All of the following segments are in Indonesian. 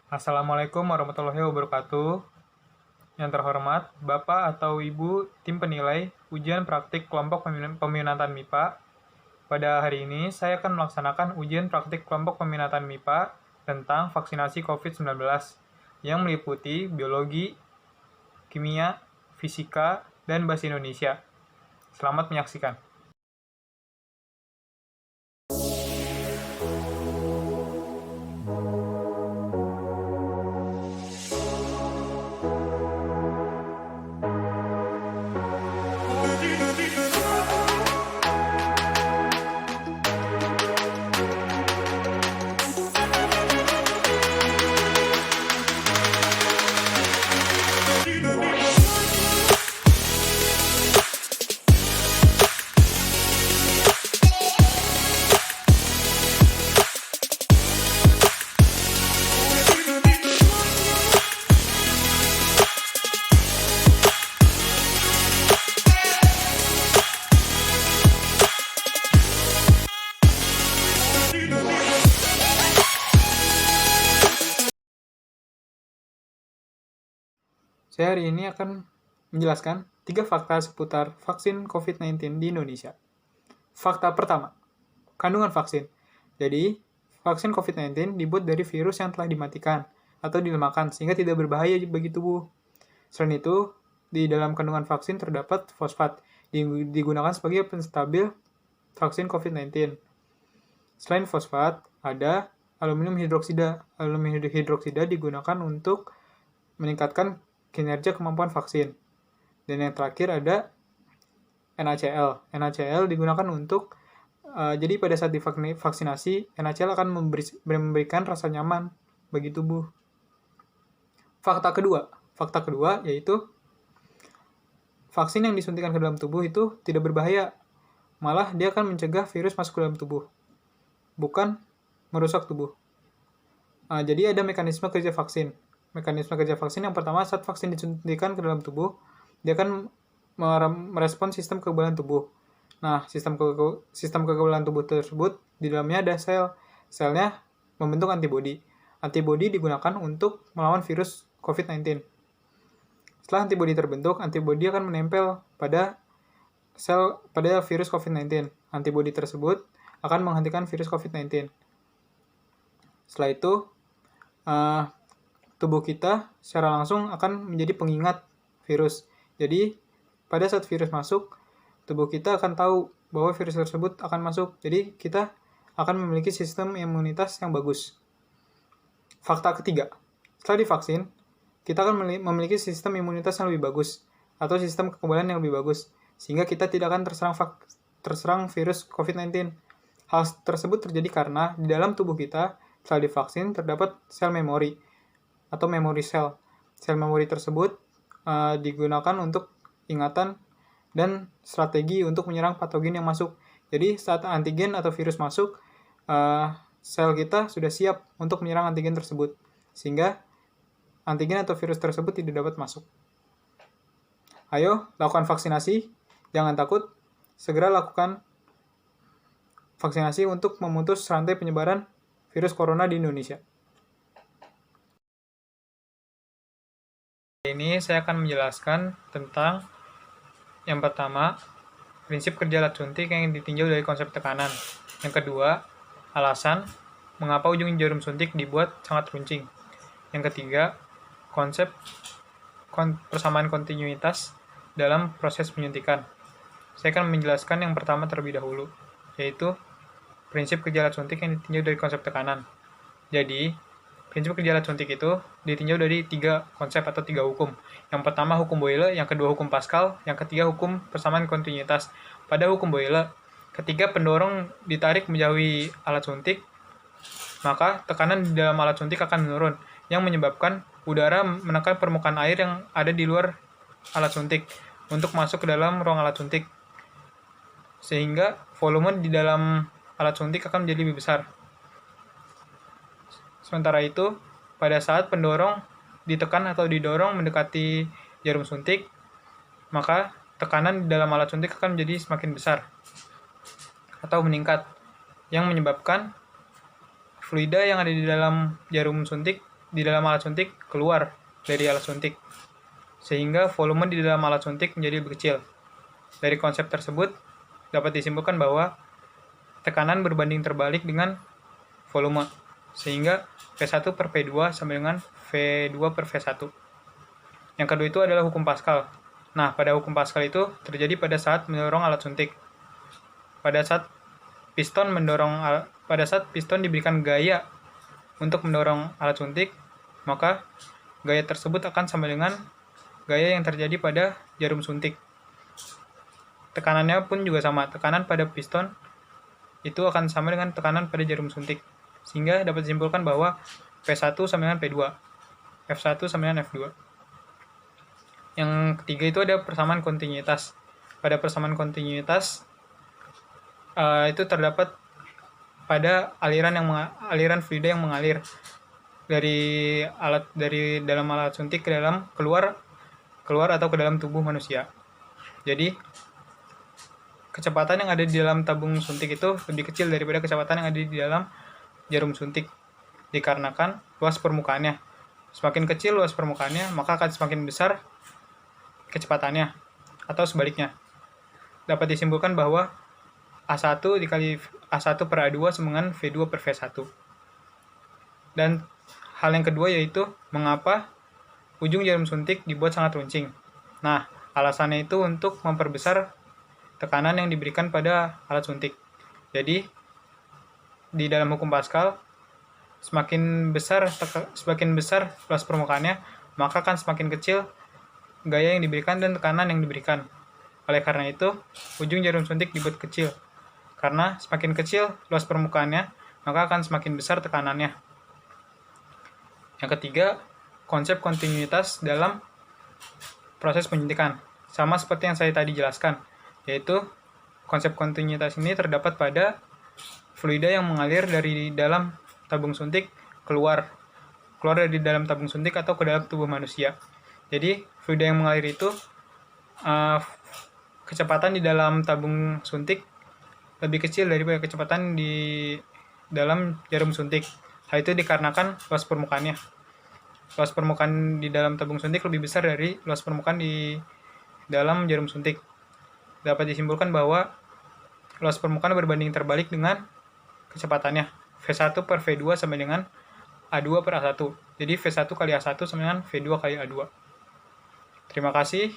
Assalamualaikum warahmatullahi wabarakatuh. Yang terhormat, Bapak atau Ibu tim penilai ujian praktik kelompok peminatan MIPA. Pada hari ini, saya akan melaksanakan ujian praktik kelompok peminatan MIPA tentang vaksinasi COVID-19 yang meliputi biologi, kimia, fisika, dan bahasa Indonesia. Selamat menyaksikan. Saya hari ini akan menjelaskan 3 fakta seputar vaksin COVID-19 di Indonesia. Fakta pertama, kandungan vaksin. Jadi, vaksin COVID-19 dibuat dari virus yang telah dimatikan atau dilemahkan sehingga tidak berbahaya bagi tubuh. Selain itu, di dalam kandungan vaksin terdapat fosfat, digunakan sebagai penstabil vaksin COVID-19. Selain fosfat, ada aluminium hidroksida. Aluminium hidroksida digunakan untuk meningkatkan kinerja kemampuan vaksin. Dan yang terakhir ada NaCl. NaCl digunakan untuk jadi pada saat divaksinasi, NaCl akan memberikan rasa nyaman bagi tubuh. Fakta kedua yaitu vaksin yang disuntikan ke dalam tubuh itu tidak berbahaya. Malah dia akan mencegah virus masuk ke dalam tubuh, bukan merusak tubuh. Jadi ada mekanisme kerja vaksin. Mekanisme kerja vaksin yang pertama, saat vaksin disuntikan ke dalam tubuh, dia akan merespon sistem kekebalan tubuh. Nah, sistem kekebalan tubuh tersebut, di dalamnya ada sel. Selnya membentuk antibodi. Antibodi digunakan untuk melawan virus COVID-19. Setelah antibodi terbentuk, antibodi akan menempel pada virus COVID-19. Antibodi tersebut akan menghentikan virus COVID-19. Setelah itu, tubuh kita secara langsung akan menjadi pengingat virus. Jadi, pada saat virus masuk, tubuh kita akan tahu bahwa virus tersebut akan masuk. Jadi, kita akan memiliki sistem imunitas yang bagus. Fakta ketiga, setelah divaksin, kita akan memiliki sistem imunitas yang lebih bagus, atau sistem kekebalan yang lebih bagus, sehingga kita tidak akan terserang virus COVID-19. Hal tersebut terjadi karena di dalam tubuh kita, setelah divaksin, terdapat sel memori, atau memory cell. Sel memori tersebut digunakan untuk ingatan dan strategi untuk menyerang patogen yang masuk. Jadi saat antigen atau virus masuk, sel kita sudah siap untuk menyerang antigen tersebut, sehingga antigen atau virus tersebut tidak dapat masuk. Ayo, lakukan vaksinasi, jangan takut, segera lakukan vaksinasi untuk memutus rantai penyebaran virus corona di Indonesia. Ini saya akan menjelaskan tentang yang pertama, prinsip kerja alat suntik yang ditinjau dari konsep tekanan. Yang kedua, alasan mengapa ujung jarum suntik dibuat sangat runcing. Yang ketiga, konsep persamaan kontinuitas dalam proses penyuntikan. Saya akan menjelaskan yang pertama terlebih dahulu, yaitu prinsip kerja alat suntik yang ditinjau dari konsep tekanan. Jadi, prinsip kerja alat suntik itu ditinjau dari 3 konsep atau 3 hukum. Yang pertama hukum Boyle, yang kedua hukum Pascal, yang ketiga hukum persamaan kontinuitas. Pada hukum Boyle, ketika pendorong ditarik menjauhi alat suntik, maka tekanan di dalam alat suntik akan menurun, yang menyebabkan udara menekan permukaan air yang ada di luar alat suntik untuk masuk ke dalam ruang alat suntik, sehingga volume di dalam alat suntik akan menjadi lebih besar. Sementara itu, pada saat pendorong ditekan atau didorong mendekati jarum suntik, maka tekanan di dalam alat suntik akan menjadi semakin besar atau meningkat, yang menyebabkan fluida yang ada di dalam jarum suntik di dalam alat suntik keluar dari alat suntik, sehingga volume di dalam alat suntik menjadi lebih kecil. Dari konsep tersebut dapat disimpulkan bahwa tekanan berbanding terbalik dengan volume, sehingga V1 per V2 sama dengan V2 per V1. Yang kedua itu adalah hukum Pascal. Nah, pada hukum Pascal itu terjadi pada saat mendorong alat suntik. Pada saat piston diberikan gaya untuk mendorong alat suntik, maka gaya tersebut akan sama dengan gaya yang terjadi pada jarum suntik. Tekanannya pun juga sama. Tekanan pada piston itu akan sama dengan tekanan pada jarum suntik. Sehingga dapat disimpulkan bahwa P1 sama dengan P2, F1 sama dengan F2. Yang ketiga itu ada persamaan kontinuitas. Pada persamaan kontinuitas itu terdapat pada aliran fluida yang mengalir dari dalam alat suntik ke dalam keluar atau ke dalam tubuh manusia. Jadi kecepatan yang ada di dalam tabung suntik itu lebih kecil daripada kecepatan yang ada di dalam jarum suntik, dikarenakan luas permukaannya. Semakin kecil luas permukaannya, maka akan semakin besar kecepatannya, atau sebaliknya. Dapat disimpulkan bahwa A1 dikali A1 per A2 sama dengan V2 per V1. Dan hal yang kedua yaitu mengapa ujung jarum suntik dibuat sangat runcing. Nah, alasannya itu untuk memperbesar tekanan yang diberikan pada alat suntik. Jadi, di dalam hukum Pascal, semakin besar luas permukaannya, maka akan semakin kecil gaya yang diberikan dan tekanan yang diberikan. Oleh karena itu, ujung jarum suntik dibuat kecil. Karena semakin kecil luas permukaannya, maka akan semakin besar tekanannya. Yang ketiga, konsep kontinuitas dalam proses penyuntikan. Sama seperti yang saya tadi jelaskan, yaitu konsep kontinuitas ini terdapat pada fluida yang mengalir dari dalam tabung suntik keluar dari dalam tabung suntik atau ke dalam tubuh manusia. Jadi, fluida yang mengalir itu kecepatan di dalam tabung suntik lebih kecil daripada kecepatan di dalam jarum suntik. Hal itu dikarenakan luas permukaannya. Luas permukaan di dalam tabung suntik lebih besar dari luas permukaan di dalam jarum suntik. Dapat disimpulkan bahwa luas permukaan berbanding terbalik dengan kecepatannya. V1 per V2 sama dengan A2 per A1. Jadi V1 kali A1 sama dengan V2 kali A2. Terima kasih.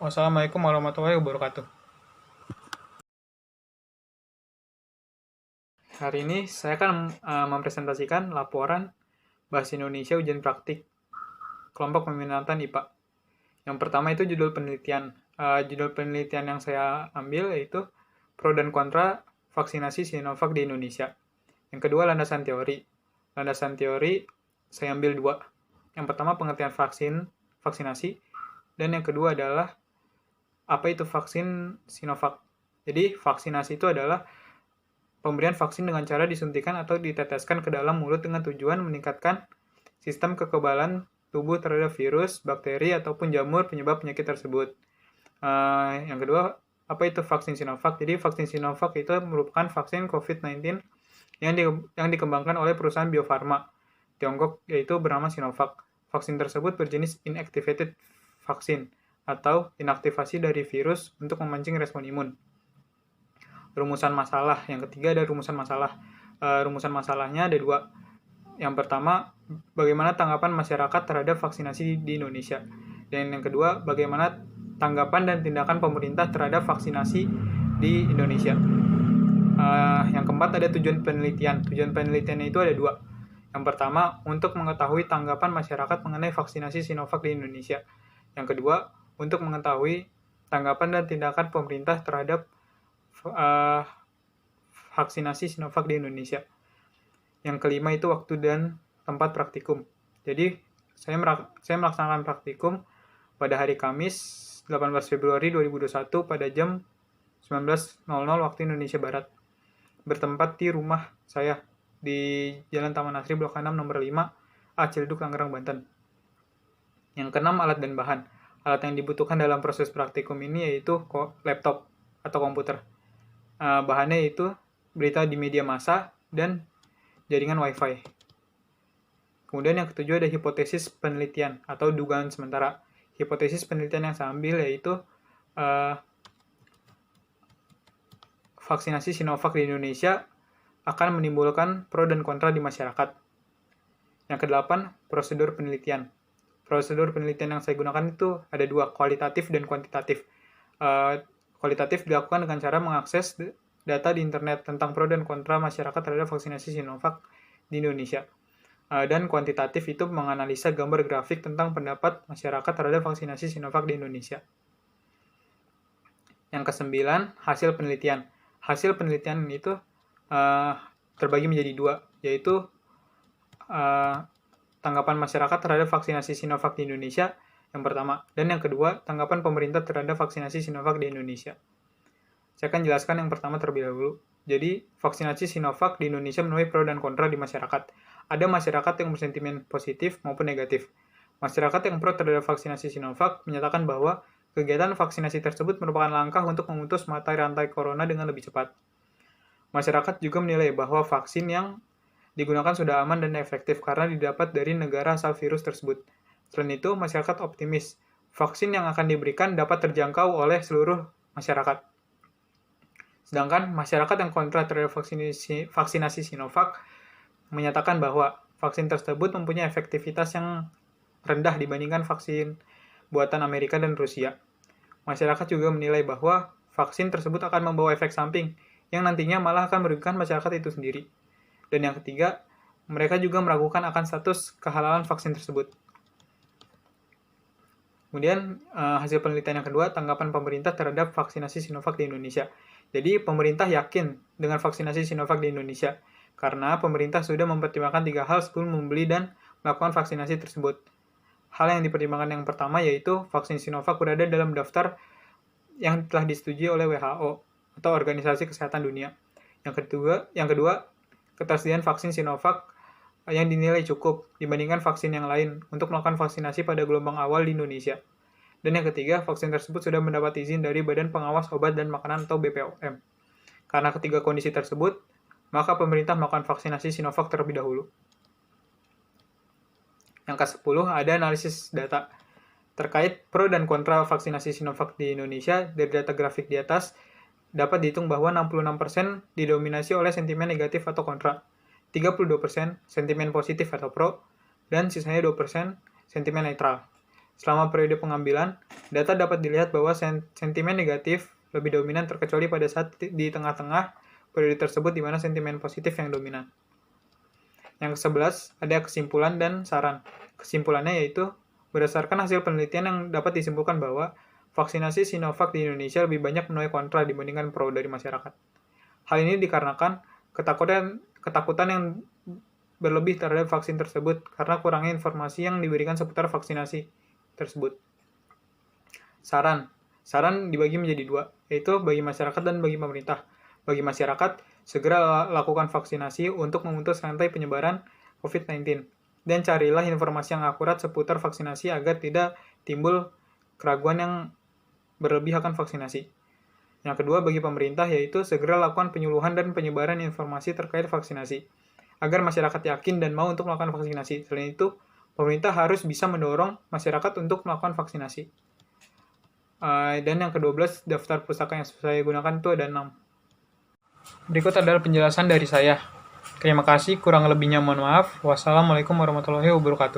Wassalamualaikum warahmatullahi wabarakatuh. Hari ini saya akan mempresentasikan laporan Bahasa Indonesia ujian praktik kelompok peminatan IPA. Yang pertama itu judul penelitian. Judul penelitian yang saya ambil yaitu pro dan kontra vaksinasi Sinovac di Indonesia. Yang kedua landasan teori. Landasan teori saya ambil dua. Yang pertama pengertian vaksinasi, dan yang kedua adalah apa itu vaksin Sinovac. Jadi vaksinasi itu adalah pemberian vaksin dengan cara disuntikan atau diteteskan ke dalam mulut dengan tujuan meningkatkan sistem kekebalan tubuh terhadap virus, bakteri, ataupun jamur penyebab penyakit tersebut. Yang kedua, apa itu vaksin Sinovac? Jadi vaksin Sinovac itu merupakan vaksin COVID-19 yang dikembangkan oleh perusahaan Bio Farma Tiongkok, yaitu bernama Sinovac. Vaksin tersebut berjenis inactivated vaksin atau inaktivasi dari virus untuk memancing respon imun. Rumusan masalah. Yang ketiga ada rumusan masalah. Rumusan masalahnya ada dua. Yang pertama, bagaimana tanggapan masyarakat terhadap vaksinasi di Indonesia. Dan yang kedua, bagaimana tanggapan dan tindakan pemerintah terhadap vaksinasi di Indonesia. Yang keempat ada tujuan penelitian. Tujuan penelitiannya itu ada dua. Yang pertama, untuk mengetahui tanggapan masyarakat mengenai vaksinasi Sinovac di Indonesia. Yang kedua, untuk mengetahui tanggapan dan tindakan pemerintah terhadap vaksinasi Sinovac di Indonesia. Yang kelima itu waktu dan tempat praktikum. Jadi, saya melaksanakan praktikum pada hari Kamis 18 Februari 2021 pada jam 19.00 waktu Indonesia Barat. Bertempat di rumah saya di Jalan Taman Asri Blok 6 nomor 5 A Ciledug, Tangerang, Banten. Yang keenam, alat dan bahan. Alat yang dibutuhkan dalam proses praktikum ini yaitu laptop atau komputer. Bahannya itu berita di media massa dan jaringan WiFi. Kemudian yang ketujuh ada hipotesis penelitian atau dugaan sementara. Hipotesis penelitian yang saya ambil yaitu vaksinasi Sinovac di Indonesia akan menimbulkan pro dan kontra di masyarakat. Yang kedelapan, prosedur penelitian. Prosedur penelitian yang saya gunakan itu ada dua, kualitatif dan kuantitatif. Kualitatif dilakukan dengan cara mengakses data di internet tentang pro dan kontra masyarakat terhadap vaksinasi Sinovac di Indonesia. Dan kuantitatif itu menganalisa gambar grafik tentang pendapat masyarakat terhadap vaksinasi Sinovac di Indonesia. Yang kesembilan, hasil penelitian. Hasil penelitian itu terbagi menjadi dua, yaitu tanggapan masyarakat terhadap vaksinasi Sinovac di Indonesia yang pertama, dan yang kedua, tanggapan pemerintah terhadap vaksinasi Sinovac di Indonesia. Saya akan jelaskan yang pertama terlebih dahulu. Jadi, vaksinasi Sinovac di Indonesia menuai pro dan kontra di masyarakat. Ada masyarakat yang bersentimen positif maupun negatif. Masyarakat yang pro terhadap vaksinasi Sinovac menyatakan bahwa kegiatan vaksinasi tersebut merupakan langkah untuk memutus mata rantai corona dengan lebih cepat. Masyarakat juga menilai bahwa vaksin yang digunakan sudah aman dan efektif karena didapat dari negara asal virus tersebut. Selain itu, masyarakat optimis vaksin yang akan diberikan dapat terjangkau oleh seluruh masyarakat. Sedangkan masyarakat yang kontra terhadap vaksinasi Sinovac menyatakan bahwa vaksin tersebut mempunyai efektivitas yang rendah dibandingkan vaksin buatan Amerika dan Rusia. Masyarakat juga menilai bahwa vaksin tersebut akan membawa efek samping yang nantinya malah akan merugikan masyarakat itu sendiri. Dan yang ketiga, mereka juga meragukan akan status kehalalan vaksin tersebut. Kemudian hasil penelitian yang kedua, tanggapan pemerintah terhadap vaksinasi Sinovac di Indonesia. Jadi pemerintah yakin dengan vaksinasi Sinovac di Indonesia karena pemerintah sudah mempertimbangkan 3 hal sebelum membeli dan melakukan vaksinasi tersebut. Hal yang dipertimbangkan yang pertama yaitu vaksin Sinovac berada dalam daftar yang telah disetujui oleh WHO atau Organisasi Kesehatan Dunia. Yang kedua, ketersediaan vaksin Sinovac yang dinilai cukup dibandingkan vaksin yang lain untuk melakukan vaksinasi pada gelombang awal di Indonesia. Dan yang ketiga, vaksin tersebut sudah mendapat izin dari Badan Pengawas Obat dan Makanan atau BPOM. Karena ketiga kondisi tersebut, maka pemerintah melakukan vaksinasi Sinovac terlebih dahulu. Yang ke-10 ada analisis data. Terkait pro dan kontra vaksinasi Sinovac di Indonesia, dari data grafik di atas, dapat dihitung bahwa 66% didominasi oleh sentimen negatif atau kontra, 32% sentimen positif atau pro, dan sisanya 2% sentimen netral. Selama periode pengambilan, data dapat dilihat bahwa sentimen negatif lebih dominan terkecuali pada saat di tengah-tengah periode tersebut di mana sentimen positif yang dominan. Yang ke-11 ada kesimpulan dan saran. Kesimpulannya yaitu berdasarkan hasil penelitian yang dapat disimpulkan bahwa vaksinasi Sinovac di Indonesia lebih banyak menuai kontra dibandingkan pro dari masyarakat. Hal ini dikarenakan ketakutan yang berlebih terhadap vaksin tersebut karena kurangnya informasi yang diberikan seputar vaksinasi tersebut. Saran dibagi menjadi dua, yaitu bagi masyarakat dan bagi pemerintah. Bagi masyarakat, segera lakukan vaksinasi untuk memutus rantai penyebaran COVID-19. Dan carilah informasi yang akurat seputar vaksinasi agar tidak timbul keraguan yang berlebih akan vaksinasi. Yang kedua, bagi pemerintah, yaitu segera lakukan penyuluhan dan penyebaran informasi terkait vaksinasi, agar masyarakat yakin dan mau untuk melakukan vaksinasi. Selain itu, pemerintah harus bisa mendorong masyarakat untuk melakukan vaksinasi. Dan yang ke-12, daftar pustaka yang saya gunakan itu ada 6. Berikut adalah penjelasan dari saya. Terima kasih, kurang lebihnya mohon maaf. Wassalamualaikum warahmatullahi wabarakatuh.